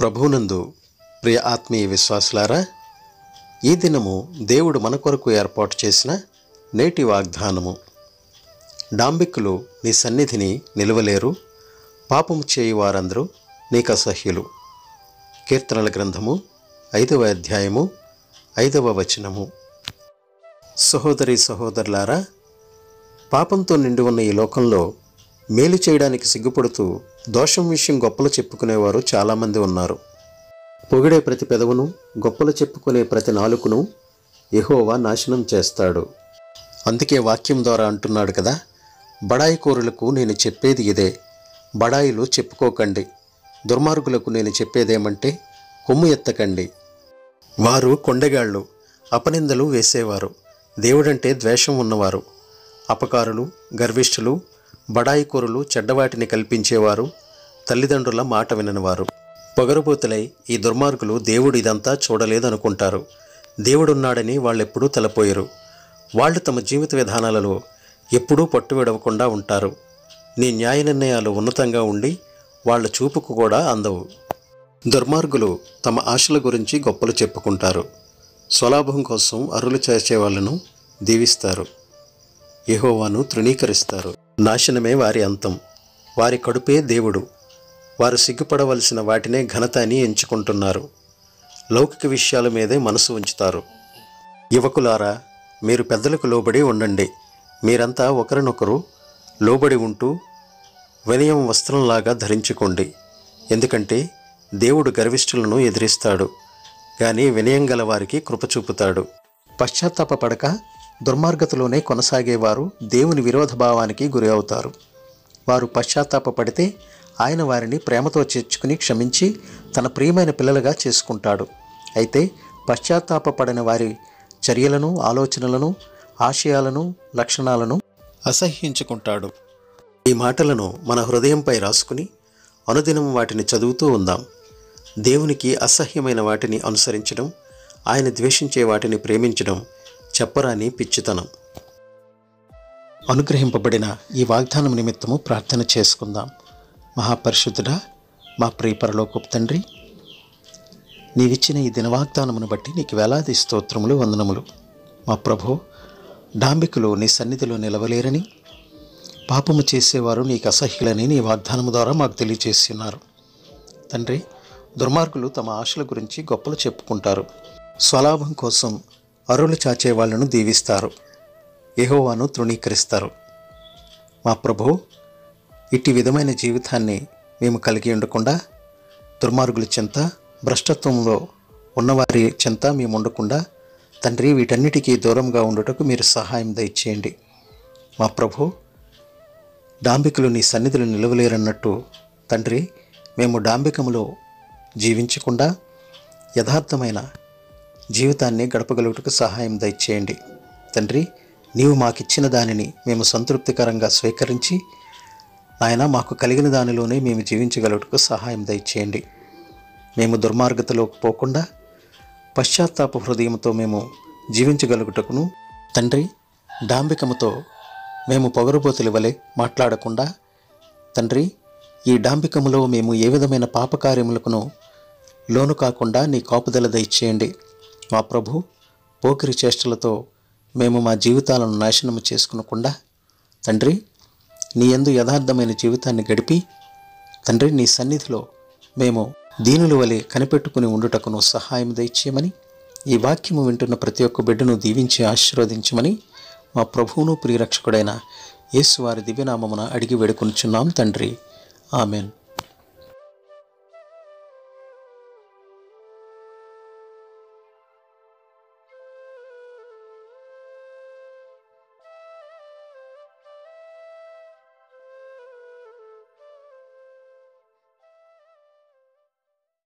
ప్రభువునందు ప్రియ ఆత్మీయ విశ్వాసులారా, ఈ దినము దేవుడు మన కొరకు ఏర్పాటు చేసిన నేటి వాగ్దానము. డాంబికులు నీ సన్నిధిని నిలువలేరు, పాపము చేయు వారందరూ నీకు అసహ్యులు. కీర్తనల గ్రంథము 5వ అధ్యాయము 5వ వచనము. సహోదరి సహోదరులారా, పాపంతో నిండి ఉన్న ఈ లోకంలో మేలు చేయడానికి సిగ్గుపడుతూ దోషం విషయం గొప్పలు చెప్పుకునేవారు చాలామంది ఉన్నారు. పొగిడే ప్రతి పెదవును, గొప్పలు చెప్పుకునే ప్రతి నాలుకను యెహోవా నాశనం చేస్తాడు. అందుకే వాక్యం ద్వారా అంటున్నాడు కదా, బడాయికోరులకు నేను చెప్పేది ఇదే, బడాయిలు చెప్పుకోకండి. దుర్మార్గులకు నేను చెప్పేదేమంటే, కొమ్ము ఎత్తకండి. వారు కొండగాళ్ళు, అపనిందలు వేసేవారు, దేవుడంటే ద్వేషం ఉన్నవారు, అపకారులు, గర్విష్ఠులు, బడాయికోరులు, చెడ్డవాటిని కల్పించేవారు, తల్లిదండ్రుల మాట విననివారు. పొగరుబోతులై ఈ దుర్మార్గులు దేవుడు ఇదంతా చూడలేదనుకుంటారు. దేవుడున్నాడని వాళ్ళెప్పుడూ తలపోయరు. వాళ్ళు తమ జీవిత విధానాలలో ఎప్పుడూ పట్టువిడవకుండా ఉంటారు. నీ న్యాయ నిర్ణయాలు ఉన్నతంగా ఉండి వాళ్ళ చూపుకు కూడా అందవు. దుర్మార్గులు తమ ఆశల గురించి గొప్పలు చెప్పుకుంటారు. స్వలాభం కోసం అరులు చేసే వాళ్ళను దీవిస్తారు, యెహోవాను తృణీకరిస్తారు. నాశనమే వారి అంతం. వారి కడుపే దేవుడు. వారు సిగ్గుపడవలసిన వాటినే ఘనత అని ఎంచుకుంటున్నారు. లౌకిక విషయాల మీదే మనసు ఉంచుతారు. యువకులారా, మీరు పెద్దలకు లోబడి ఉండండి. మీరంతా ఒకరినొకరు లోబడి ఉంటూ వినయం వస్త్రంలాగా ధరించుకోండి. ఎందుకంటే దేవుడు గర్విష్ఠులను ఎదిరిస్తాడు, కానీ వినయం గల వారికి కృప చూపుతాడు. పశ్చాత్తాపపడక దుర్మార్గతలోనే కొనసాగేవారు దేవుని విరోధ భావానికి గురి అవుతారు. వారు పశ్చాత్తాపపడితే ఆయన వారిని ప్రేమతో చేర్చుకుని క్షమించి తన ప్రియమైన పిల్లలుగా చేసుకుంటాడు. అయితే పశ్చాత్తాపపడిన వారి చర్యలను, ఆలోచనలను, ఆశయాలను, లక్షణాలను అసహ్యించుకుంటాడు. ఈ మాటలను మన హృదయంపై రాసుకుని అనుదినం వాటిని చదువుతూ ఉందాం. దేవునికి అసహ్యమైన వాటిని అనుసరించడం, ఆయన ద్వేషించే వాటిని ప్రేమించడం చెప్పరాని పిచ్చితనం. అనుగ్రహింపబడిన ఈ వాగ్దానం నిమిత్తము ప్రార్థన చేసుకుందాం. మహాపరిశుద్ధుడా, మా ప్రియ పరలోకపు తండ్రి, నీవిచ్చిన ఈ దిన వాగ్దానమును బట్టి నీకు వేలాది స్తోత్రములు, వందనములు. మా ప్రభో, డాంబికులు నీ సన్నిధిలో నిలవలేరని, పాపము చేసేవారు నీకు అసహ్యులని నీ వాగ్దానము ద్వారా మాకు తెలియజేస్తున్నారు. తండ్రి, దుర్మార్గులు తమ ఆశల గురించి గొప్పలు చెప్పుకుంటారు. స్వలాభం కోసం అరులు చాచే వాళ్లను దీవిస్తారు, యెహోవాను తృణీకరిస్తారు. మా ప్రభు, ఇట్టి విధమైన జీవితాన్ని మేము కలిగి ఉండకుండా, దుర్మార్గుల చెంత, భ్రష్టత్వంలో ఉన్నవారి చెంత మేము ఉండకుండా, తండ్రి, వీటన్నిటికీ దూరంగా ఉండుటకు మీరు సహాయం దయచేయండి. మా ప్రభు, డాంబికులు నీ సన్నిధిలో నిలవలేరన్నట్టు తండ్రి, మేము డాంబికములో జీవించకుండా యథార్థమైన జీవితాన్ని గడపగలుగుటకు సహాయం దయచేయండి. తండ్రి, నీవు మాకిచ్చిన దానిని మేము సంతృప్తికరంగా స్వీకరించి నాయన మాకు కలిగిన దానిలోనే మేము జీవించగలుగుటకు సహాయం దయచేయండి. మేము దుర్మార్గతలోకి పోకుండా పశ్చాత్తాప హృదయంతో మేము జీవించగలుగుటకును, తండ్రి, డాంబికముతో మేము పొగరుబోతుల వలె మాట్లాడకుండా, తండ్రి, ఈ డాంబికములో మేము ఏ విధమైన పాపకార్యములకును లోను కాకుండా నీ కాపుదల దయచేయండి. మా ప్రభు, పోకిరి చేష్టలతో మేము మా జీవితాలను నాశనము చేసుకునకుండా, తండ్రి, నీ యందు యథార్థమైన జీవితాన్ని గడిపి, తండ్రి, నీ సన్నిధిలో మేము దీనుల వలె కనిపెట్టుకుని ఉండుటకును సహాయం దయచేయమని, ఈ వాక్యము వింటున్న ప్రతి ఒక్క బిడ్డను దీవించి ఆశీర్వదించమని మా ప్రభువును ప్రియరక్షకుడైన యేసు వారి దివ్యనామమున అడిగి వేడుకొనుచున్నాం తండ్రి. ఆమెన్.